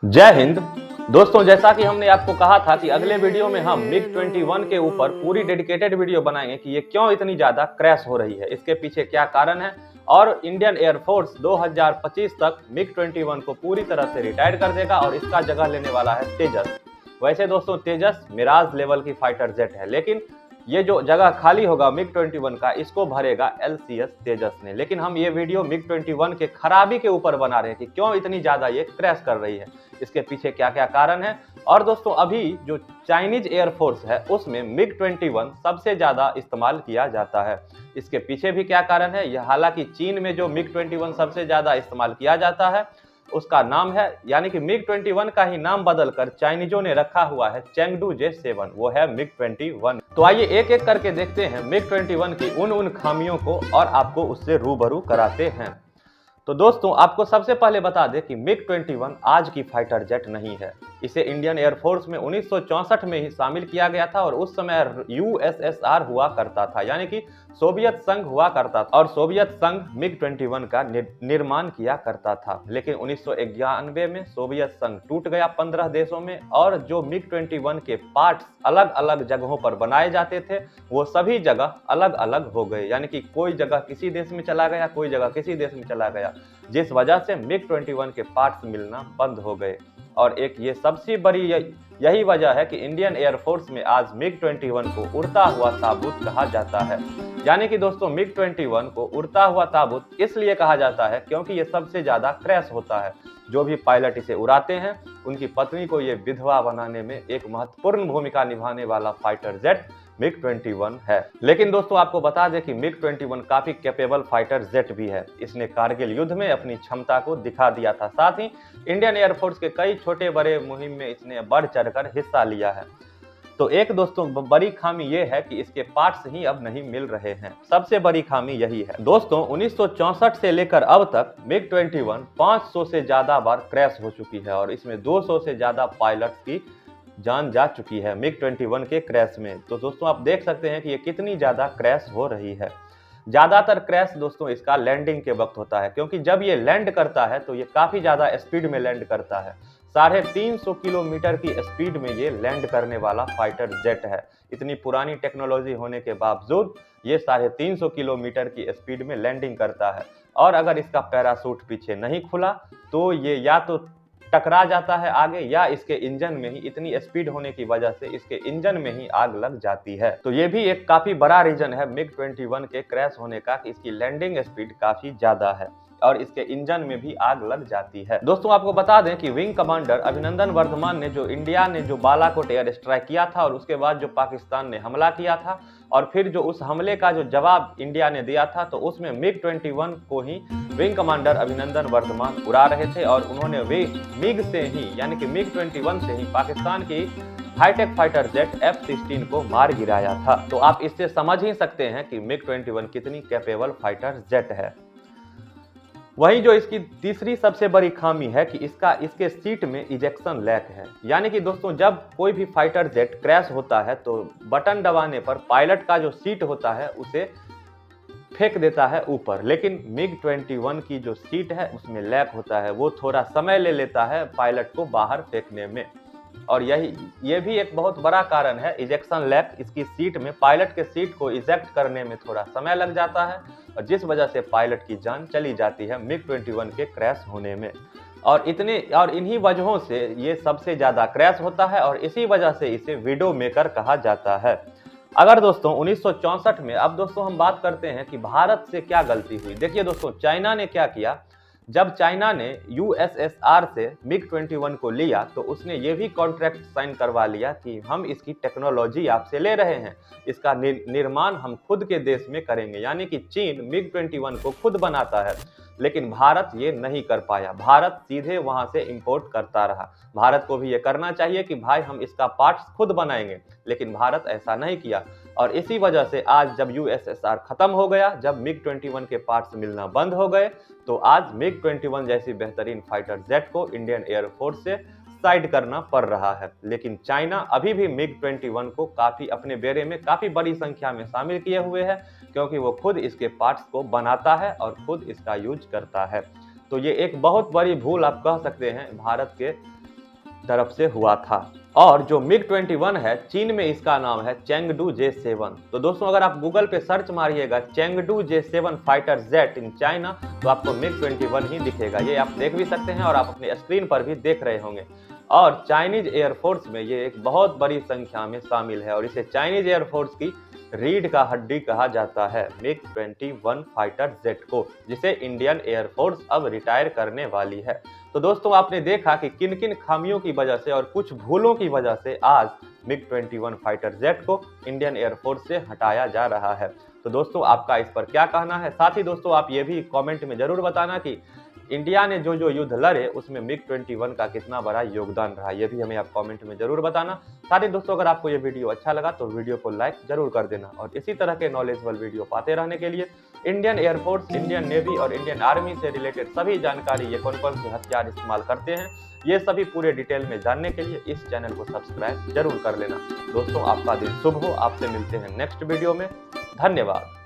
जय हिंद। दोस्तों, जैसा कि हमने आपको कहा था कि अगले वीडियो में हम मिग-21 के ऊपर पूरी डेडिकेटेड वीडियो बनाएंगे कि ये क्यों इतनी ज्यादा क्रैश हो रही है, इसके पीछे क्या कारण है और इंडियन एयरफोर्स 2025 तक मिग-21 को पूरी तरह से रिटायर कर देगा और इसका जगह लेने वाला है तेजस। वैसे दोस्तों, तेजस मिराज लेवल की फाइटर जेट है, लेकिन ये जो जगह खाली होगा मिग-21 का, इसको भरेगा एलसीएस तेजस ने। लेकिन हम ये वीडियो मिग-21 के खराबी के ऊपर बना रहे हैं कि क्यों इतनी ज्यादा ये क्रैश कर रही है, इसके पीछे क्या क्या कारण है। और दोस्तों, अभी जो चाइनीज एयरफोर्स है उसमें मिग-21 सबसे ज्यादा इस्तेमाल किया जाता है, इसके पीछे भी क्या कारण है। यह हालांकि चीन में जो मिग-21 सबसे ज्यादा इस्तेमाल किया जाता है उसका नाम है, यानी कि मिग-21 का ही नाम बदलकर चाइनीजों ने रखा हुआ है चेंगडू J7, वो है मिग-21। तो आइए एक एक करके देखते हैं मिग-21 की उन खामियों को और आपको उससे रूबरू कराते हैं। तो दोस्तों, आपको सबसे पहले बता दें कि मिग-21 आज की फाइटर जेट नहीं है। इसे इंडियन एयरफोर्स में 1964 में ही शामिल किया गया था और उस समय यूएसएसआर हुआ करता था, यानी कि सोवियत संघ हुआ करता था और सोवियत संघ मिग-21 का निर्माण किया करता था। लेकिन 1991 में सोवियत संघ टूट गया 15 देशों में, और जो मिग-21 के पार्ट्स अलग अलग जगहों पर बनाए जाते थे वो सभी जगह अलग अलग हो गए, यानी कि कोई जगह किसी देश में चला गया, कोई जगह किसी देश में चला गया, जिस वजह से मिग-21 के पार्ट्स मिलना बंद हो गए। और एक ये सबसे बड़ी यही वजह है कि इंडियन एयरफोर्स में आज मिग-21 को उड़ता हुआ ताबूत कहा जाता है। यानी कि दोस्तों, मिग-21 को उड़ता हुआ ताबूत इसलिए कहा जाता है क्योंकि ये सबसे ज्यादा क्रैश होता है। जो भी पायलट इसे उड़ाते हैं उनकी पत्नी को ये विधवा बनाने में एक महत्वपूर्ण भूमिका निभाने वाला फाइटर जेट मिग-21 है। लेकिन दोस्तों, आपको बता दें कि मिग-21 काफी कैपेबल फाइटर जेट भी है। इसने कारगिल युद्ध में अपनी क्षमता को दिखा दिया था, साथ ही इंडियन एयरफोर्स के कई छोटे बड़े मुहिम में इसने बढ़ चढ़कर हिस्सा लिया है। तो एक दोस्तों बड़ी खामी यह है कि इसके पार्ट्स ही अब नहीं मिल रहे हैं, सबसे बड़ी खामी यही है। दोस्तों, 1964 से लेकर अब तक मिग-21 500 से ज्यादा बार क्रैश हो चुकी है और इसमें 200 से ज्यादा पायलट्स की जान जा चुकी है मिग-21 के क्रैश में। तो दोस्तों, आप देख सकते हैं कि ये कितनी ज्यादा क्रैश हो रही है। ज्यादातर क्रैश दोस्तों इसका लैंडिंग के वक्त होता है, क्योंकि जब ये लैंड करता है तो ये काफी ज्यादा स्पीड में लैंड करता है। 350 किलोमीटर की स्पीड में ये लैंड करने वाला फाइटर जेट है। इतनी पुरानी टेक्नोलॉजी होने के बावजूद ये 350 किलोमीटर की स्पीड में लैंडिंग करता है, और अगर इसका पैराशूट पीछे नहीं खुला तो ये या तो टकरा जाता है आगे, या इसके इंजन में ही इतनी स्पीड होने की वजह से इसके इंजन में ही आग लग जाती है। तो ये भी एक काफी बड़ा रीजन है मिग-21 के क्रैश होने का कि इसकी लैंडिंग स्पीड काफी ज्यादा है और इसके इंजन में भी आग लग जाती है। दोस्तों, आपको बता दें कि विंग कमांडर अभिनंदन वर्धमान ने इंडिया ने जो बालाकोट एयर स्ट्राइक किया था और उसके बाद जो पाकिस्तान ने हमला किया था और फिर जो उस हमले का जो जवाब इंडिया ने दिया था, तो उसमें मिग-21 को ही विंग कमांडर अभिनंदन वर्धमान उड़ा रहे थे और उन्होंने मिग से ही, यानी कि मिग-21 से ही पाकिस्तान की हाईटेक फाइटर जेट F-16 को मार गिराया था। तो आप इससे समझ ही सकते हैं कि मिग-21 कितनी कैपेबल फाइटर जेट है। वहीं जो इसकी तीसरी सबसे बड़ी खामी है कि इसके सीट में इजेक्शन लैक है। यानी कि दोस्तों, जब कोई भी फाइटर जेट क्रैश होता है तो बटन दबाने पर पायलट का जो सीट होता है उसे फेंक देता है ऊपर, लेकिन मिग-21 की जो सीट है उसमें लैक होता है, वो थोड़ा समय ले लेता है पायलट को बाहर फेंकने में। और ये भी एक बहुत बड़ा कारण है इजेक्शन लैक। इसकी सीट में पायलट के सीट को इजेक्ट करने में थोड़ा समय लग जाता है और जिस वजह से पायलट की जान चली जाती है मिग-21 के क्रैश होने में। और इन्हीं वजहों से ये सबसे ज्यादा क्रैश होता है और इसी वजह से इसे विडो मेकर कहा जाता है। अगर दोस्तों 1964 में, अब दोस्तों हम बात करते हैं कि भारत से क्या गलती हुई। देखिए दोस्तों, चाइना ने क्या किया। जब चाइना ने यूएसएसआर से मिग-21 को लिया तो उसने ये भी कॉन्ट्रैक्ट साइन करवा लिया कि हम इसकी टेक्नोलॉजी आपसे ले रहे हैं, इसका निर्माण हम खुद के देश में करेंगे। यानी कि चीन मिग-21 को खुद बनाता है, लेकिन भारत ये नहीं कर पाया। भारत सीधे वहां से इंपोर्ट करता रहा। भारत को भी ये करना चाहिए कि भाई हम इसका पार्ट्स खुद बनाएंगे, लेकिन भारत ऐसा नहीं किया और इसी वजह से आज जब यूएसएसआर खत्म हो गया, जब मिग-21 के पार्ट्स मिलना बंद हो गए, तो आज मिग-21 जैसी बेहतरीन फाइटर जेट को इंडियन एयरफोर्स से साइड करना पड़ रहा है। लेकिन चाइना अभी भी मिग-21 को काफी अपने बेड़े में काफी बड़ी संख्या में शामिल किए हुए है, क्योंकि वो खुद इसके पार्ट्स को बनाता है और खुद इसका यूज करता है। तो ये एक बहुत बड़ी भूल आप कह सकते हैं भारत के तरफ से हुआ था। और जो मिग 21 है, चीन में इसका नाम है चेंगडू J7। तो दोस्तों अगर आप गूगल पे सर्च मारिएगा Chengdu J7 fighter jet in China, तो आपको मिग 21 ही दिखेगा। ये आप देख भी सकते हैं और आप अपने स्क्रीन पर भी देख रहे होंगे। और चाइनीज एयरफोर्स में ये एक बहुत बड़ी संख्या में शामिल है और इसे चाइनीज एयरफोर्स की रीढ़ का हड्डी कहा जाता है, मिग 21 फाइटर जेट को, जिसे इंडियन एयरफोर्स अब रिटायर करने वाली है। तो दोस्तों आपने देखा कि किन किन खामियों की वजह से और कुछ भूलों की वजह से आज मिग 21 फाइटर जेट को इंडियन एयरफोर्स से हटाया जा रहा है। तो दोस्तों आपका इस पर क्या कहना है? साथ ही दोस्तों आप ये भी कमेंट में जरूर बताना कि इंडिया ने जो युद्ध लड़े उसमें मिग 21 का कितना बड़ा योगदान रहा, ये भी हमें आप कमेंट में जरूर बताना। साथ ही दोस्तों अगर आपको ये वीडियो अच्छा लगा तो वीडियो को लाइक जरूर कर देना और इसी तरह के नॉलेजेबल वीडियो पाते रहने के लिए इंडियन एयरफोर्स, इंडियन नेवी और इंडियन आर्मी से रिलेटेड सभी जानकारी, ये कौन कौन से हथियार इस्तेमाल करते हैं, ये सभी पूरे डिटेल में जानने के लिए इस चैनल को सब्सक्राइब जरूर कर लेना। दोस्तों आपका दिन शुभ हो। आपसे मिलते हैं नेक्स्ट वीडियो में। धन्यवाद।